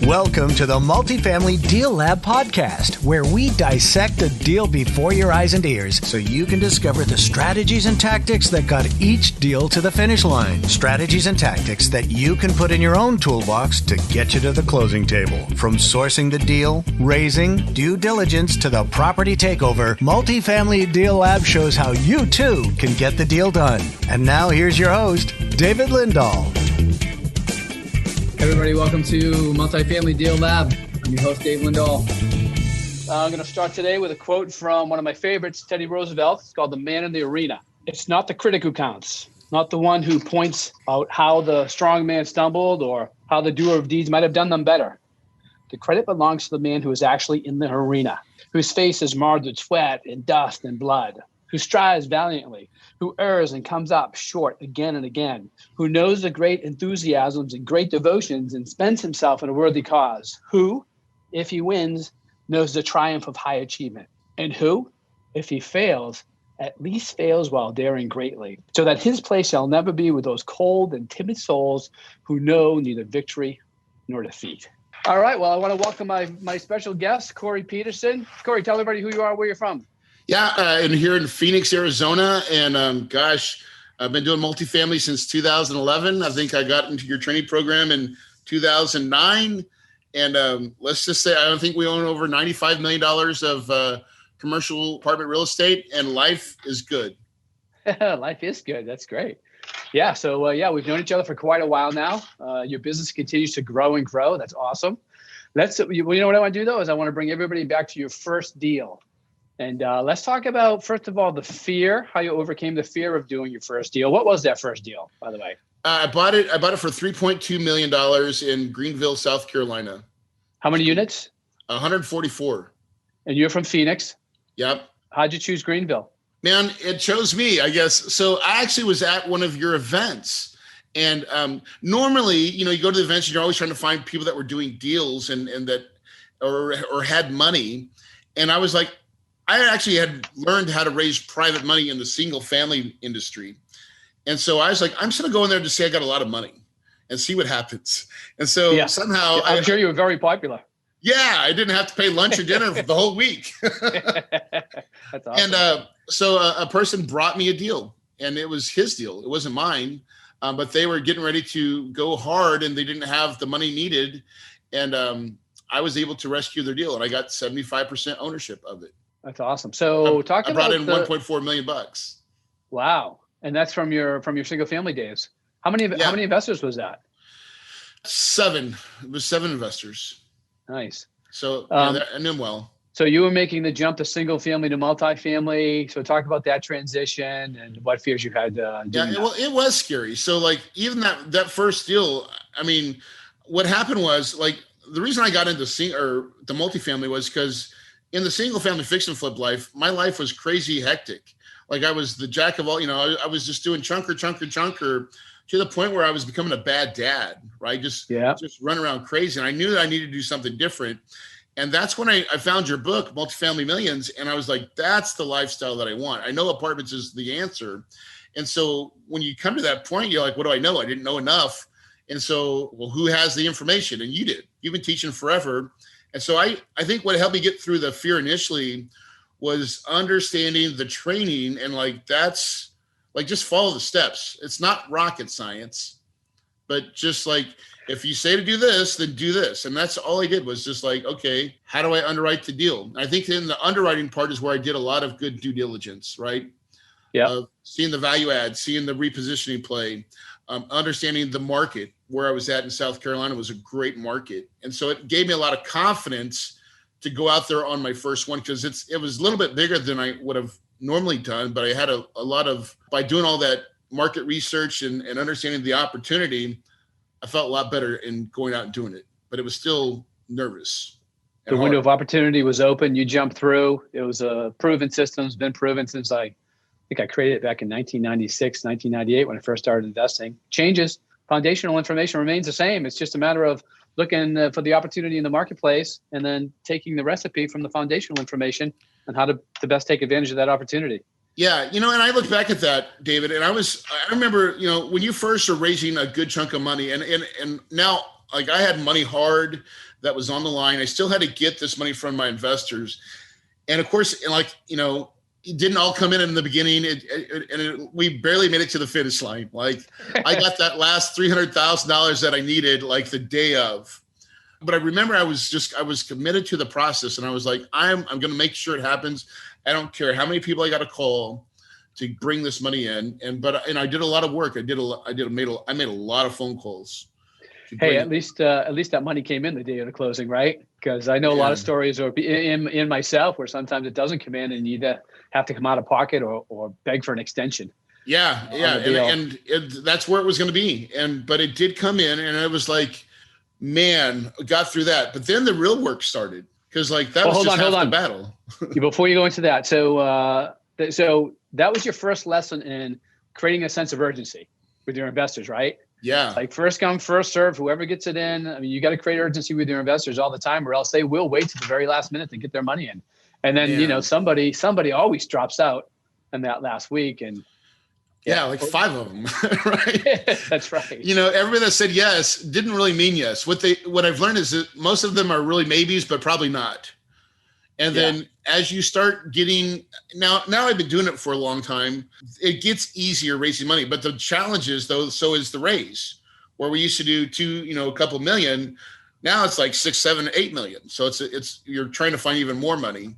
Welcome to the Multifamily Deal Lab podcast, where we dissect a deal before your eyes and ears so you can discover the strategies and tactics that got each deal to the finish line. Strategies and tactics that you can put in your own toolbox to get you to the closing table. From sourcing the deal, raising, due diligence to the property takeover, Multifamily Deal Lab shows how you too can get the deal done. And now here's your host, David Lindahl. Everybody, welcome to Multifamily Deal Lab. I'm your host, Dave Lindahl. I'm going to start today with a quote from one of my favorites, Teddy Roosevelt. It's called "The Man in the Arena." It's not the critic who counts, not the one who points out how the strong man stumbled or how the doer of deeds might have done them better. The credit belongs to the man who is actually in the arena, whose face is marred with sweat and dust and blood, who strives valiantly, who errs and comes up short again and again, who knows the great enthusiasms and great devotions and spends himself in a worthy cause, who, if he wins, knows the triumph of high achievement, and who, if he fails, at least fails while daring greatly, so that his place shall never be with those cold and timid souls who know neither victory nor defeat. All right, well, I want to welcome my special guest, Corey Peterson. Corey, tell everybody who you are, where you're from. Yeah, and here in Phoenix, Arizona, and I've been doing multifamily since 2011. I think I got into your training program in 2009, and let's just say I think we own over $95 million of commercial apartment real estate, and life is good. Life is good. That's great. Yeah, so we've known each other for quite a while now. Your business continues to grow and grow. That's awesome. You know what I want to do, though, is I want to bring everybody back to your first deal. And let's talk about, first of all, the fear, how you overcame the fear of doing your first deal. What was that first deal, by the way? I bought it for $3.2 million in Greenville, South Carolina. How many units? 144. And you're from Phoenix? Yep. How'd you choose Greenville? Man, it chose me, I guess. So I actually was at one of your events. And normally, you go to the events and you're always trying to find people that were doing deals and that or had money. And I was like, I actually had learned how to raise private money in the single family industry. And so I was like, I'm just going to go in there to say I got a lot of money and see what happens. And so somehow I'm sure you were very popular. Yeah, I didn't have to pay lunch or dinner for the whole week. That's awesome. And so a person brought me a deal, and it was his deal. It wasn't mine, but they were getting ready to go hard and they didn't have the money needed. And I was able to rescue their deal, and I got 75% ownership of it. That's awesome. So I brought in $1.4 million. Wow. And that's from your single family days. How many investors was that? 7. It was 7 investors. Nice. So I knew them well. So you were making the jump to single family to multifamily. So talk about that transition and what fears you had. Well, it was scary. So even that first deal, I mean, what happened was the reason I got into the multifamily was because in the single family fix and flip life, my life was crazy hectic. I was the jack of all, I was just doing chunker to the point where I was becoming a bad dad, right? Just run around crazy. And I knew that I needed to do something different. And that's when I found your book, Multifamily Millions. And I was like, that's the lifestyle that I want. I know apartments is the answer. And so when you come to that point, you're like, what do I know? I didn't know enough. And so, well, who has the information? And you did. You've been teaching forever. And so I think what helped me get through the fear initially was understanding the training and that's just follow the steps. It's not rocket science, but just if you say to do this, then do this. And that's all I did was just okay, how do I underwrite the deal? I think in the underwriting part is where I did a lot of good due diligence, right? Yeah. Seeing the value add, seeing the repositioning play, understanding the market. Where I was at in South Carolina was a great market. And so it gave me a lot of confidence to go out there on my first one because it was a little bit bigger than I would have normally done, but I had a lot of, by doing all that market research and understanding the opportunity, I felt a lot better in going out and doing it, but it was still nervous. The window of opportunity was open. You jumped through. It was a proven system. It's been proven since I think I created it back in 1996, 1998 when I first started investing. Changes. Foundational information remains the same. It's just a matter of looking for the opportunity in the marketplace and then taking the recipe from the foundational information and how to best take advantage of that opportunity. Yeah. And I look back at that, David, and I remember, when you first are raising a good chunk of money and now like I had money hard that was on the line. I still had to get this money from my investors. And of course, it didn't all come in the beginning. We barely made it to the finish line. Like I got that last $300,000 that I needed like the day of. But I remember I was committed to the process, and I was like, I'm going to make sure it happens. I don't care how many people I got to call to bring this money in. And I did a lot of work. I made a lot of phone calls. Hey, at least that money came in the day of the closing, right? Because I know a lot of stories or in myself where sometimes it doesn't come in and you either have to come out of pocket or beg for an extension. Yeah. And that's where it was going to be. But it did come in, and I was like, man, got through that. But then the real work started, because like that was just half the battle. Before you go into that, so that was your first lesson in creating a sense of urgency with your investors, right? Yeah. Like first come, first serve, whoever gets it in. I mean, you got to create urgency with your investors all the time, or else they will wait to the very last minute to get their money in. And then, somebody always drops out in that last week. And like 5 of them, right? That's right. Everybody that said yes didn't really mean yes. What I've learned is that most of them are really maybes, but probably not. And then as you start getting, now I've been doing it for a long time, it gets easier raising money. But the challenge is, though, so is the raise, where we used to do a couple million. Now it's like 6, 7, 8 million. So it's you're trying to find even more money.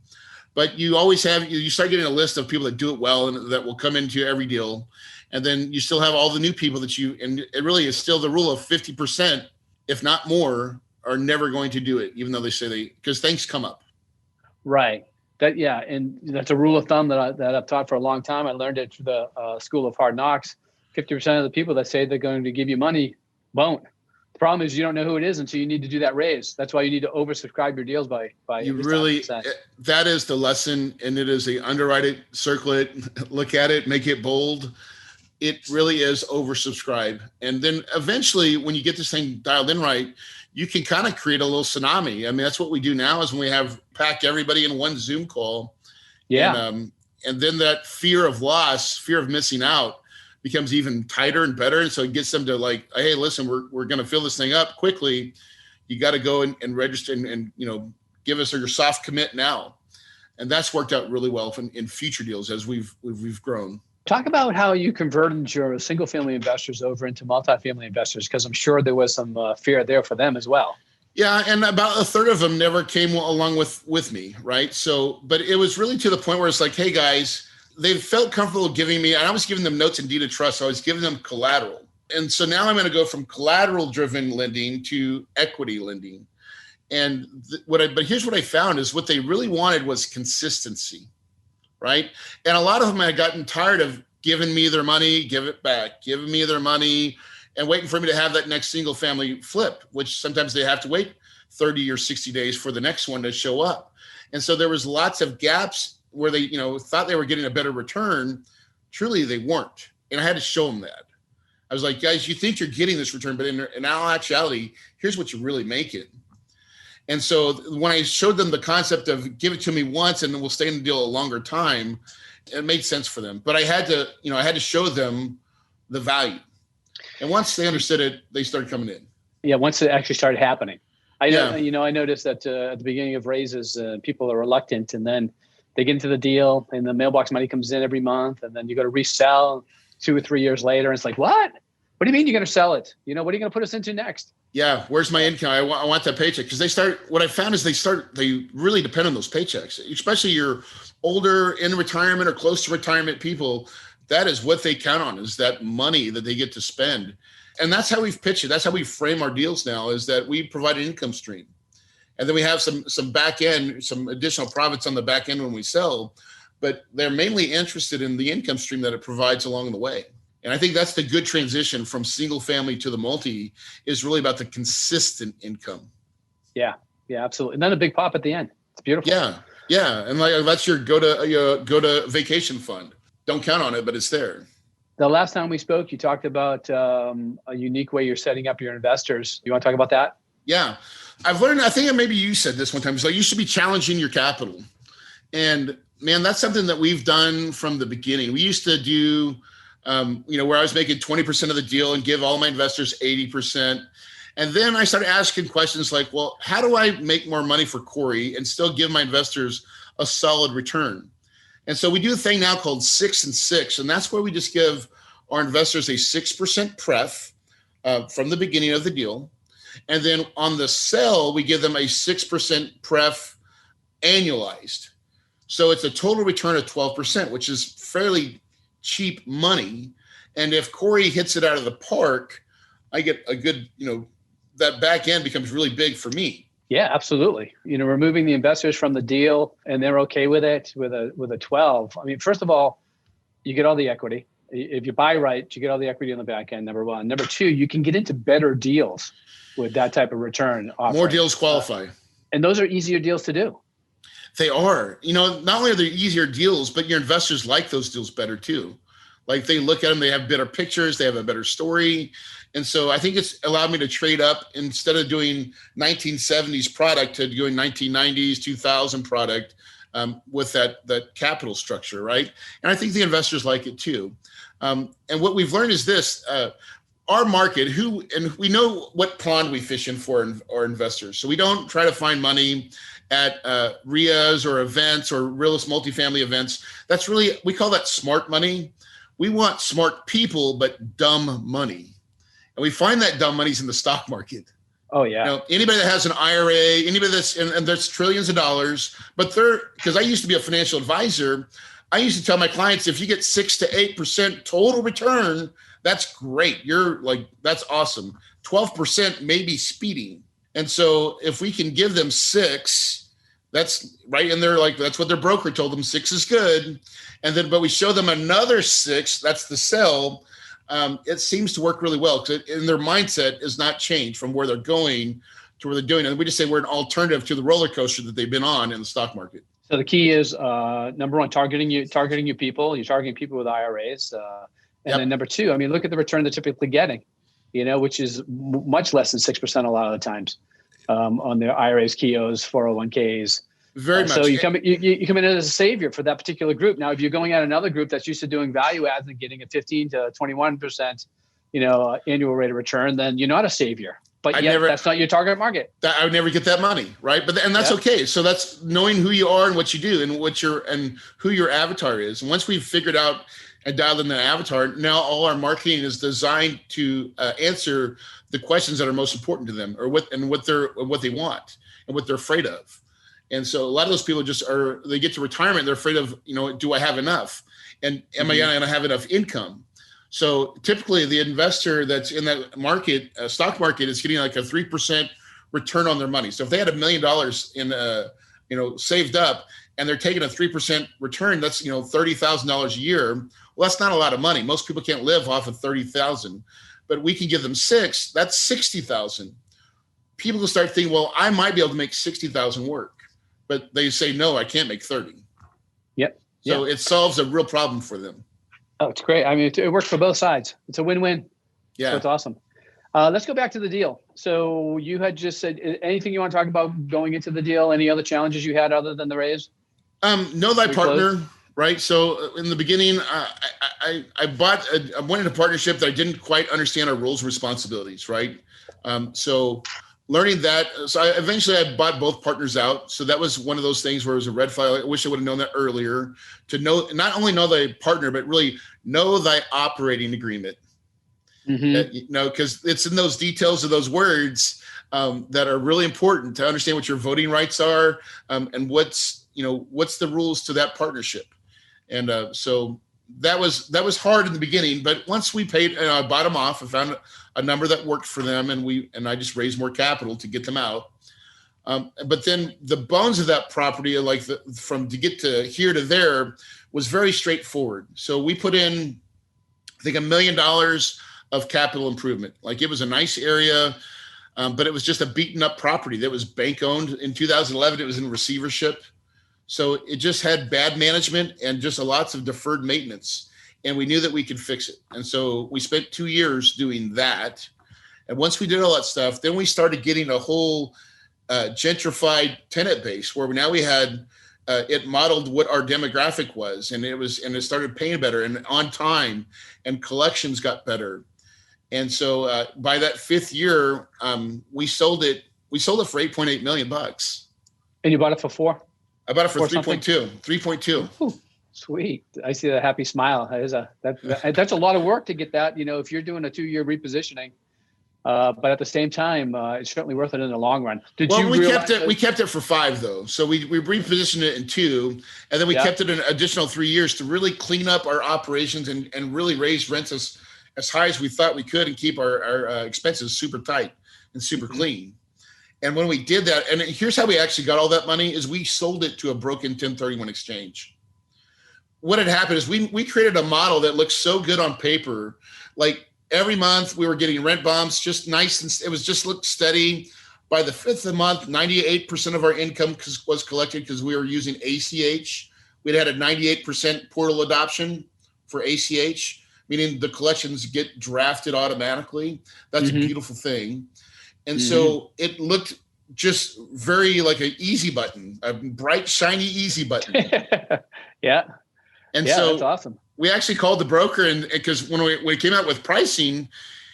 But you always you start getting a list of people that do it well and that will come into every deal. And then you still have all the new people and it really is still the rule of 50%, if not more, are never going to do it, even though they say because things come up. Right. And that's a rule of thumb that I've taught for a long time. I learned it through the School of Hard Knocks. 50% of the people that say they're going to give you money won't. The problem is you don't know who it is until you need to do that raise. That's why you need to oversubscribe your deals by you really, that is the lesson. And it is underwrite it, circle it, look at it, make it bold. It really is oversubscribe. And then eventually when you get this thing dialed in right, you can kind of create a little tsunami. I mean, that's what we do now is when we pack everybody in one Zoom call. Yeah. And then that fear of loss, fear of missing out becomes even tighter and better. And so it gets them to like, hey, listen, we're going to fill this thing up quickly. You got to go and register and give us your soft commit now. And that's worked out really well in future deals as we've grown. Talk about how you converted your single family investors over into multifamily investors, because I'm sure there was some fear there for them as well. Yeah. And about a third of them never came along with me. Right. So, but it was really to the point where it's like, hey guys, they felt comfortable giving me, and I was giving them notes and deed of trust. So I was giving them collateral. And so now I'm going to go from collateral driven lending to equity lending. And but here's what I found is what they really wanted was consistency. Right. And a lot of them had gotten tired of giving me their money, give it back, giving me their money and waiting for me to have that next single family flip, which sometimes they have to wait 30 or 60 days for the next one to show up. And so there was lots of gaps where they, thought they were getting a better return. Truly, they weren't. And I had to show them that. I was like, guys, you think you're getting this return, but in all actuality, here's what you really make it. And so when I showed them the concept of give it to me once and then we'll stay in the deal a longer time, it made sense for them. But I had to show them the value. And once they understood it, they started coming in. Yeah, once it actually started happening. I noticed that at the beginning of raises, people are reluctant, and then they get into the deal and the mailbox money comes in every month, and then you go to resell 2 or 3 years later. And it's like, what? What do you mean you're going to sell it? What are you going to put us into next? Yeah. Where's my income? I want that paycheck. Because what I found is they really depend on those paychecks, especially your older in retirement or close to retirement people. That is what they count on, is that money that they get to spend. And that's how we've pitched it. That's how we frame our deals now, is that we provide an income stream. And then we have some back end, some additional profits on the back end when we sell, but they're mainly interested in the income stream that it provides along the way. And I think that's the good transition from single family to the multi, is really about the consistent income. Yeah, absolutely. And then a big pop at the end. It's beautiful. Yeah. And like that's your go to vacation fund. Don't count on it, but it's there. The last time we spoke, you talked about a unique way you're setting up your investors. You want to talk about that? Yeah. I've learned, I think maybe you said this one time, it's like you should be challenging your capital. And man, that's something that we've done from the beginning. We used to do, where I was making 20% of the deal and give all my investors 80%. And then I started asking questions like, well, how do I make more money for Corey and still give my investors a solid return? And so we do a thing now called 6 and 6. And that's where we just give our investors a 6% pref from the beginning of the deal. And then on the sell, we give them a 6% pref annualized. So it's a total return of 12%, which is fairly cheap money. And if Corey hits it out of the park, I get a good, that back end becomes really big for me. Yeah, absolutely. Removing the investors from the deal and they're okay with it with a 12. I mean, first of all, you get all the equity. If you buy right, you get all the equity on the back end, number one. Number two, you can get into better deals with that type of return offering. More deals qualify. And those are easier deals to do. They are. Not only are they easier deals, but your investors like those deals better too. Like they look at them, they have better pictures, they have a better story. And so I think it's allowed me to trade up instead of doing 1970s product to doing 1990s, 2000 product with that capital structure, right? And I think the investors like it too. And what we've learned is this, our market, and we know what pond we fish in for our investors. So we don't try to find money at RIAs or events or realist multifamily events. That's really, we call that smart money. We want smart people, but dumb money. And we find that dumb money's in the stock market. Oh, yeah. Anybody that has an IRA, anybody and there's trillions of dollars, but because I used to be a financial advisor, I used to tell my clients, if you get 6 to 8% total return, that's great. That's awesome. 12% may be speeding. And so if we can give them 6, that's right. And they're like, that's what their broker told them. 6 is good. But we show them another 6, that's the sell. It seems to work really well because their mindset is not changed from where they're going to where they're doing. And we just say we're an alternative to the roller coaster that they've been on in the stock market. So the key is number one, targeting your people. You're targeting people with IRAs. Then number two, I mean, look at the return they're typically getting, which is much less than 6% a lot of the times on their IRAs, KIOs, 401ks. Very much. So you come in as a savior for that particular group. Now, if you're going at another group that's used to doing value adds and getting a 15 to 21%, annual rate of return, then you're not a savior. But that's not your target market. I would never get that money, right? And that's okay. So that's knowing who you are and what you do and who your avatar is. And once we've figured out and dialed in the avatar, now all our marketing is designed to answer the questions that are most important to them, or what they want and what they're afraid of. And so a lot of those people they get to retirement, they're afraid of, do I have enough? And am I going to have enough income? So typically the investor that's in that market, stock market, is getting like a 3% return on their money. So if they had $1 million in, saved up and they're taking a 3% return, that's, $30,000 a year. Well, that's not a lot of money. Most people can't live off of 30,000, but we can give them 6, that's 60,000. People will start thinking, well, I might be able to make 60,000 work, but they say, no, I can't make 30. Yep. So it solves a real problem for them. Oh, it's great. I mean, it works for both sides. It's a win-win. Yeah. So it's awesome. Let's go back to the deal. So you had just said, anything you want to talk about going into the deal? Any other challenges you had other than the raise? Know thy partner, right? So in the beginning, I went into a partnership that I didn't quite understand our roles and responsibilities, right? So learning that, eventually I bought both partners out. So that was one of those things where it was a red flag. I wish I would have known that earlier, to know, not only know thy partner, but really know thy operating agreement. Mm-hmm. Because it's in those details of those words that are really important to understand what your voting rights are, and what's the rules to that partnership. And so that was hard in the beginning, but once we paid, I bought them off and found a number that worked for them, and I just raised more capital to get them out. But then the bones of that property, from to get to here to there, was very straightforward. So we put in, I think, $1 million of capital improvement. Like, it was a nice area, but it was just a beaten up property that was bank owned. In 2011, it was in receivership. So it just had bad management and just lots of deferred maintenance. And we knew that we could fix it. And so we spent 2 years doing that. And once we did all that stuff, then we started getting a whole gentrified tenant base where now we had, it modeled what our demographic was. And it started paying better and on time, and collections got better. And so by that fifth year, we sold it for $8.8 million. And you bought it for four? I bought it for 3.2. 3.2. Ooh, sweet. I see the happy smile. That's a lot of work to get that, if you're doing a 2-year repositioning. But at the same time, it's certainly worth it in the long run. We kept it for 5 though. So we repositioned it in 2, and then we kept it an additional 3 years to really clean up our operations and really raise rents as high as we thought we could and keep our expenses super tight and super clean. And when we did that, and here's how we actually got all that money, is we sold it to a broken 1031 exchange. What had happened is we created a model that looked so good on paper. Like every month we were getting rent bumps, just nice. And it was just looked steady. By the 5th of the month, 98% of our income was collected because we were using ACH. We'd had a 98% portal adoption for ACH, meaning the collections get drafted automatically. That's a beautiful thing. And so it looked just very like an easy button, a bright, shiny, easy button. Yeah. And so that's awesome. We actually called the broker, and because when we came out with pricing,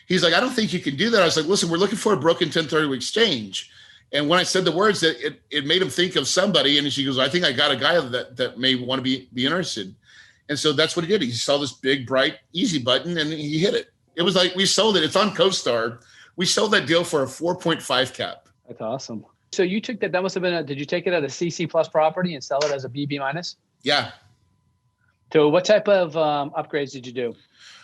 he's like, I don't think you can do that. I was like, listen, we're looking for a broken 1031 exchange. And when I said the words, that it made him think of somebody. And she goes, I think I got a guy that may want to be interested. And so that's what he did. He saw this big, bright, easy button, and he hit it. It was like we sold it. It's on CoStar. We sold that deal for a 4.5 cap. That's awesome. So you took that must have been did you take it at a CC plus property and sell it as a BB minus? Yeah. So what type of upgrades did you do?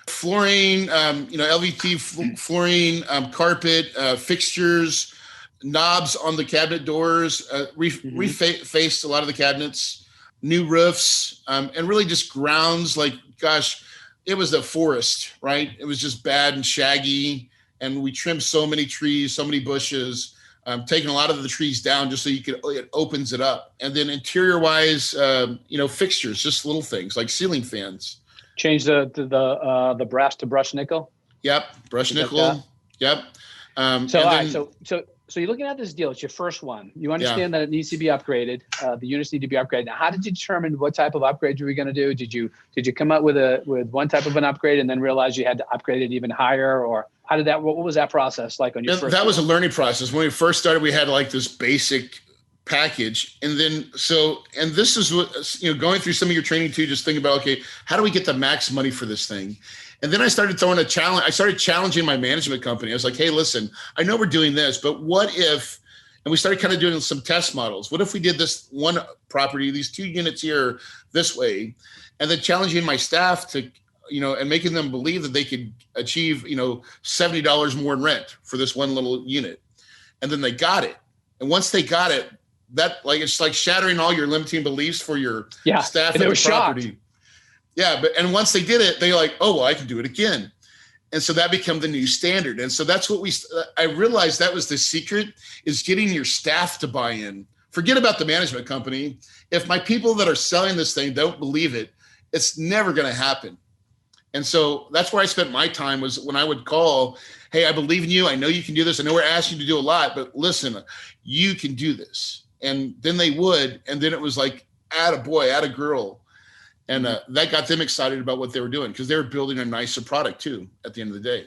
Flooring, LVT flooring, carpet, fixtures, knobs on the cabinet doors, refaced a lot of the cabinets, new roofs, and really just grounds. Like, gosh, it was a forest, right? It was just bad and shaggy. And we trimmed so many trees, so many bushes, taking a lot of the trees down just so it opens it up. And then interior wise, fixtures, just little things like ceiling fans. Change the brass to brushed nickel. Yep, brushed nickel. Yep. So you're looking at this deal. It's your first one. You understand that it needs to be upgraded. The units need to be upgraded. Now, how did you determine what type of upgrade you were going to do? Did you come up with one type of an upgrade and then realize you had to upgrade it even higher, or how did that? What was that process like on your first? That was a learning process. When we first started, we had like this basic package, and then and this is what going through some of your training too. Just think about, okay, how do we get the max money for this thing? And then I started throwing a challenge. I started challenging my management company. I was like, hey, listen, I know we're doing this, but what if, and we started kind of doing some test models. What if we did this one property, these 2 units here this way, and then challenging my staff to, and making them believe that they could achieve, $70 more in rent for this one little unit. And then they got it. And once they got it, it's like shattering all your limiting beliefs for your staff at the property. Shocked. Yeah, and once they did it, they're like, oh, well, I can do it again. And so that became the new standard. And so that's what I realized that was the secret, is getting your staff to buy in. Forget about the management company. If my people that are selling this thing don't believe it, it's never going to happen. And so that's where I spent my time, was when I would call, hey, I believe in you. I know you can do this. I know we're asking you to do a lot, but listen, you can do this. And then they would. And then it was like, atta boy, atta girl. And that got them excited about what they were doing, because they were building a nicer product too at the end of the day.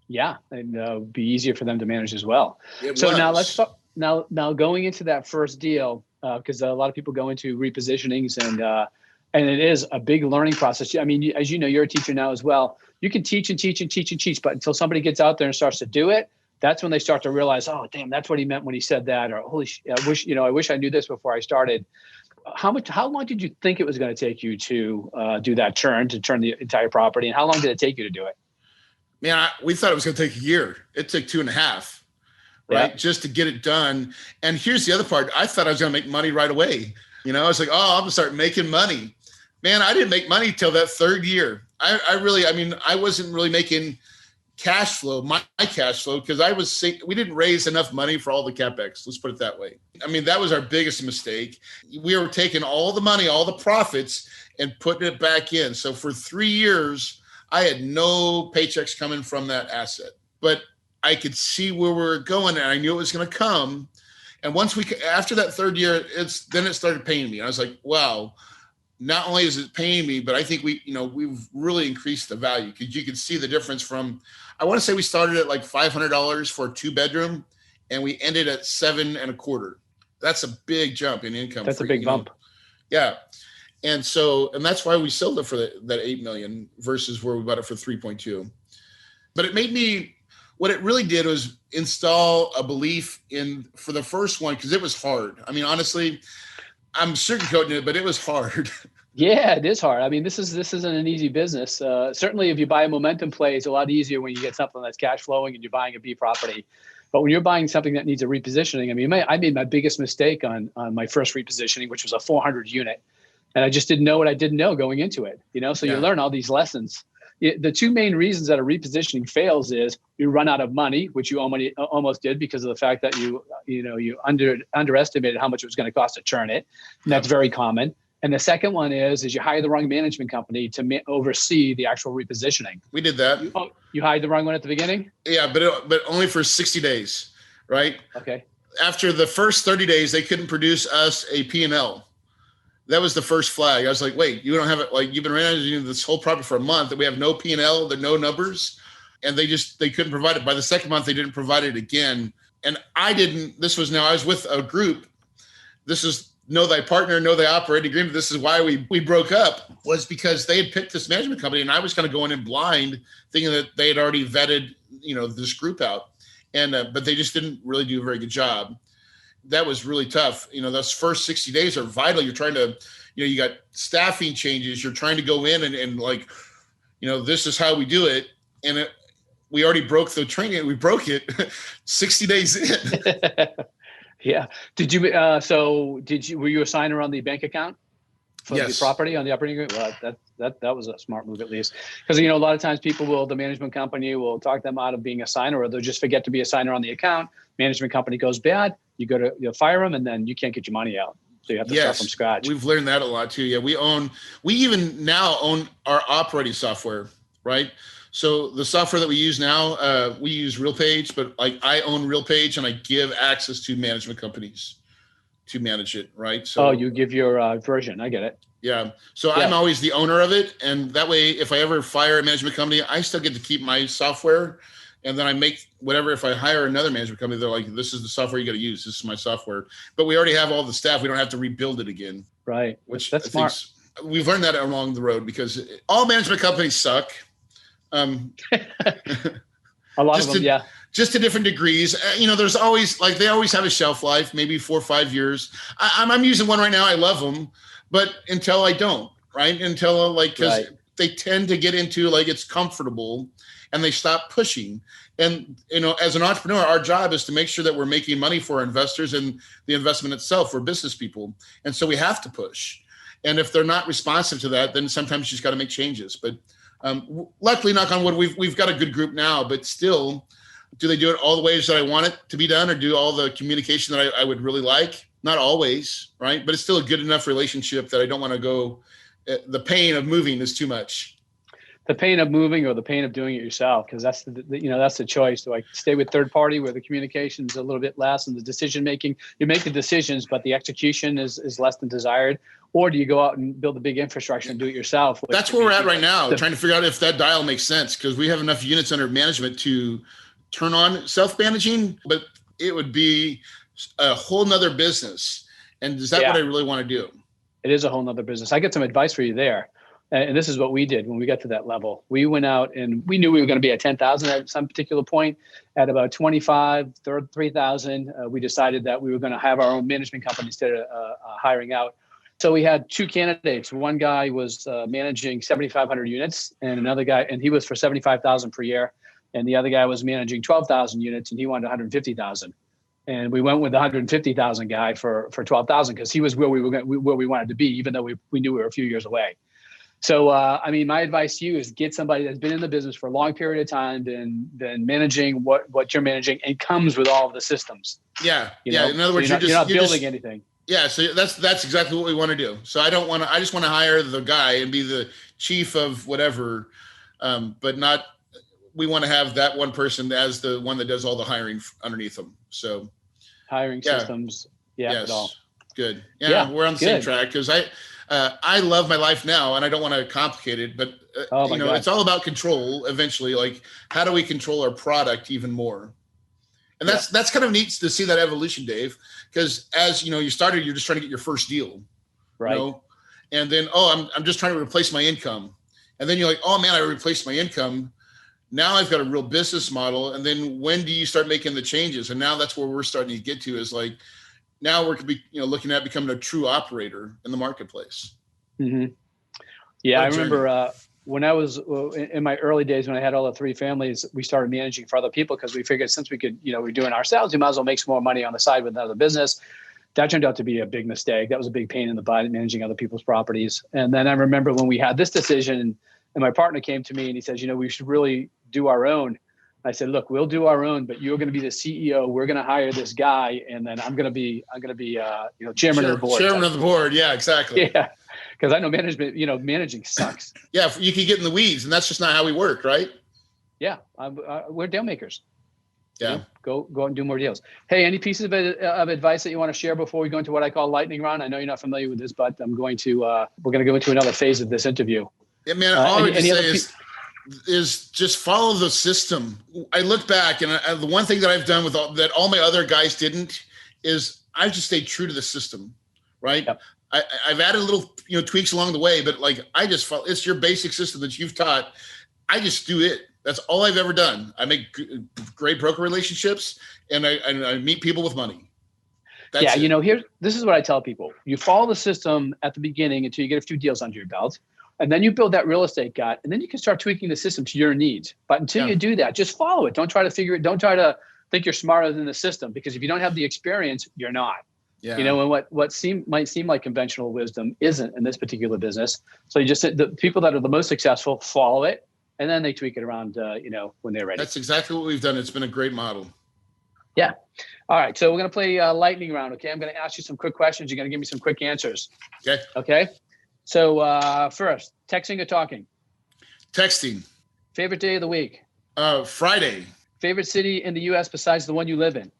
Yeah, and be easier for them to manage as well. Now let's talk. Now going into that first deal, because a lot of people go into repositionings, and it is a big learning process. I mean, as you know, you're a teacher now as well. You can teach and teach and teach and teach, but until somebody gets out there and starts to do it, that's when they start to realize, oh, damn, that's what he meant when he said that, or holy, I wish I knew this before I started. How long did you think it was going to take you to do that turn the entire property? And how long did it take you to do it? Man, we thought it was going to take a year. It took 2.5, right? Just to get it done. And here's the other part. I thought I was going to make money right away. I was like, oh, I'm going to start making money. Man, I didn't make money till that 3rd year. I wasn't really making cash flow, my cash flow, because we didn't raise enough money for all the CapEx. Let's put it that way. That was our biggest mistake. We were taking all the money, all the profits, and putting it back in. So for 3 years, I had no paychecks coming from that asset, but I could see where we were going, and I knew it was going to come. And after that 3rd year, then it started paying me. I was like, wow, not only is it paying me, but I think we've really increased the value, because you can see the difference from, I want to say we started at like $500 for a 2-bedroom and we ended at $725. That's a big jump in income. That's a big bump. Yeah. And that's why we sold it for that 8 million versus where we bought it for 3.2. But what it really did was install a belief for the first one, because it was hard. I mean, honestly, I'm sugarcoating it, but it was hard. Yeah, it is hard. I mean, this isn't an easy business. Certainly, if you buy a momentum play, it's a lot easier when you get something that's cash flowing and you're buying a B property. But when you're buying something that needs a repositioning, I mean, I made my biggest mistake on my first repositioning, which was a 400 unit. And I just didn't know what I didn't know going into it. So you learn all these lessons. The two main reasons that a repositioning fails is you run out of money, which you almost did because of the fact that you underestimated how much it was going to cost to turn it. And that's very common. And the second one is you hire the wrong management company to oversee the actual repositioning. We did that. You hired the wrong one at the beginning? Yeah, but only for 60 days, right? Okay. After the first 30 days, they couldn't produce us a P&L. That was the first flag. I was like, wait, you don't have it. Like, you've been managing this whole property for a month that we have no P&L, there are no numbers. And they couldn't provide it. By the second month, they didn't provide it again. And I was with a group. This is know thy partner, know thy operating agreement. This is why we broke up, was because they had picked this management company and I was kind of going in blind thinking that they had already vetted, this group out. And, but they just didn't really do a very good job. That was really tough. Those first 60 days are vital. You're trying to, you got staffing changes. You're trying to go in and like, this is how we do it. And we already broke the training. We broke it 60 days in. Yeah. Did you, were you a signer on the bank account for yes. the property on the operating agreement? Well, that was a smart move, at least. Because, a lot of times the management company will talk them out of being a signer, or they'll just forget to be a signer on the account. Management company goes bad. You'll fire them, and then you can't get your money out. So you have to start from scratch. We've learned that a lot too. Yeah. We even now own our operating software, right? So the software that we use now, we use RealPage, but like I own RealPage and I give access to management companies to manage it, right? So you give your version. I get it. Yeah. So I'm always the owner of it. And that way, if I ever fire a management company, I still get to keep my software. And then I make whatever, if I hire another management company, they're like, this is the software you got to use. This is my software. But we already have all the staff. We don't have to rebuild it again. Right. Which that's smart. We've learned that along the road, because all management companies suck. A lot of them, yeah. Just to different degrees. There's always, they always have a shelf life, maybe 4 or 5 years. I'm using one right now. I love them, but until I don't, right? Until because they tend to get into it's comfortable and they stop pushing. And, as an entrepreneur, our job is to make sure that we're making money for our investors and the investment itself. We're business people. And so we have to push. And if they're not responsive to that, then sometimes you just got to make changes. But luckily, knock on wood, we've got a good group now, but still, do they do it all the ways that I want it to be done, or do all the communication that I would really like? Not always, right? But it's still a good enough relationship that I don't want to go, the pain of moving is too much. The pain of moving or the pain of doing it yourself, because that's that's the choice. Do I stay with third party where the communication is a little bit less and the decision making, you make the decisions, but the execution is less than desired? Or do you go out and build a big infrastructure and do it yourself? That's where we're at right now, trying to figure out if that dial makes sense, because we have enough units under management to turn on self-managing, but it would be a whole nother business. And is that what I really want to do? It is a whole nother business. I get some advice for you there. And this is what we did when we got to that level. We went out and we knew we were going to be at 10,000 at some particular point. At about 25, 3,000, we decided that we were going to have our own management company instead of hiring out. So we had two candidates. One guy was managing 7,500 units, and another guy, and he was for 75,000 per year. And the other guy was managing 12,000 units, and he wanted 150,000. And we went with the 150,000 guy for 12,000 because he was where we wanted to be, even though we knew we were a few years away. So, my advice to you is get somebody that's been in the business for a long period of time, been managing what you're managing, and comes with all of the systems. Yeah. In other words, you're not building anything. Yeah. So that's exactly what we want to do. So I just want to hire the guy and be the chief of whatever, but not, we want to have that one person as the one that does all the hiring underneath them. So hiring systems. Yeah. Yes. It all. Good. Yeah, we're on the same track because I love my life now and I don't want to complicate it, but it's all about control eventually. Like, how do we control our product even more? And that's kind of neat to see that evolution, Dave, because as you started, you're just trying to get your first deal. Right. And then, I'm just trying to replace my income. And then you're like, oh man, I replaced my income. Now I've got a real business model. And then when do you start making the changes? And now that's where we're starting to get to is like, now we're looking at becoming a true operator in the marketplace. Mm-hmm. Yeah. I remember when I was in my early days, when I had all the 3 families, we started managing for other people because we figured since we could, we're doing ourselves, we might as well make some more money on the side with another business. That turned out to be a big mistake. That was a big pain in the butt, managing other people's properties. And then I remember when we had this decision and my partner came to me and he says, we should really do our own. I said, look, we'll do our own, but you're going to be the CEO. We're going to hire this guy. And then I'm going to be chairman of the board. Chairman of the board. Yeah, exactly. Yeah. Because I know management, managing sucks. Yeah. You can get in the weeds and that's just not how we work. Right. Yeah. We're deal makers. Yeah. Go out and do more deals. Hey, any pieces of advice that you want to share before we go into what I call lightning round? I know you're not familiar with this, but I'm going to, we're going to go into another phase of this interview. Yeah, man. All I would say is just follow the system. I look back and the one thing that I've done with that all my other guys didn't is I just stayed true to the system. Right. Yep. I've added little, tweaks along the way, but like, I just follow, it's your basic system that you've taught. I just do it. That's all I've ever done. I make great broker relationships and I meet people with money. That's this is what I tell people. You follow the system at the beginning until you get a few deals under your belt. And then you build that real estate gut, and then you can start tweaking the system to your needs. But until you do that, just follow it. Don't try to figure it. Don't try to think you're smarter than the system, because if you don't have the experience, you're not. Yeah. And what might seem like conventional wisdom isn't in this particular business. So you just the people that are the most successful follow it, and then they tweak it around, when they're ready. That's exactly what we've done. It's been a great model. Yeah. All right. So we're going to play lightning round. Okay. I'm going to ask you some quick questions. You're going to give me some quick answers. Okay. Okay. So first, texting or talking? Texting. Favorite day of the week? Friday. Favorite city in the U.S. besides the one you live in?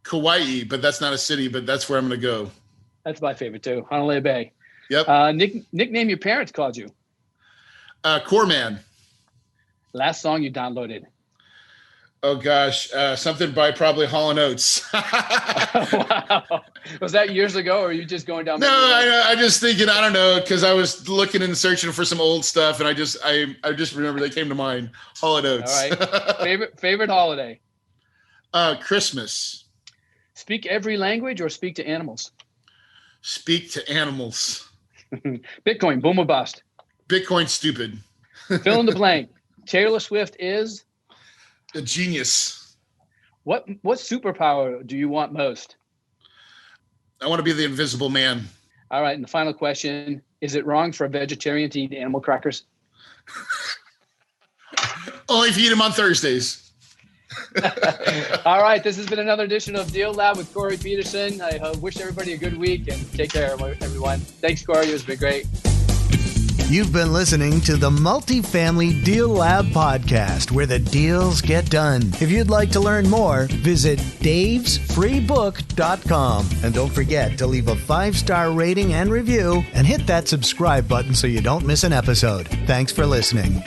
Kauai, but that's not a city, but that's where I'm going to go. That's my favorite too. Honolulu Bay. Yep. Nickname your parents called you? Core Man. Last song you downloaded? Oh gosh, something by probably Hall & Oates. Wow. Was that years ago, or are you just going down? No, I just thinking, I don't know, because I was looking and searching for some old stuff, and I just remember they came to mind. Hall & Oates. All right. Favorite holiday? Christmas. Speak every language or speak to animals? Speak to animals. Bitcoin, boom or bust? Bitcoin, stupid. Fill in the blank. Taylor Swift is? A genius. What superpower do you want most? I want to be the invisible man. All right. And the final question, is it wrong for a vegetarian to eat animal crackers? Only if you eat them on Thursdays. All right. This has been another edition of Deal Lab with Corey Peterson. I wish everybody a good week and take care, everyone. Thanks, Corey. It's been great. You've been listening to the Multifamily Deal Lab podcast, where the deals get done. If you'd like to learn more, visit davesfreebook.com. And don't forget to leave a 5-star rating and review, and hit that subscribe button so you don't miss an episode. Thanks for listening.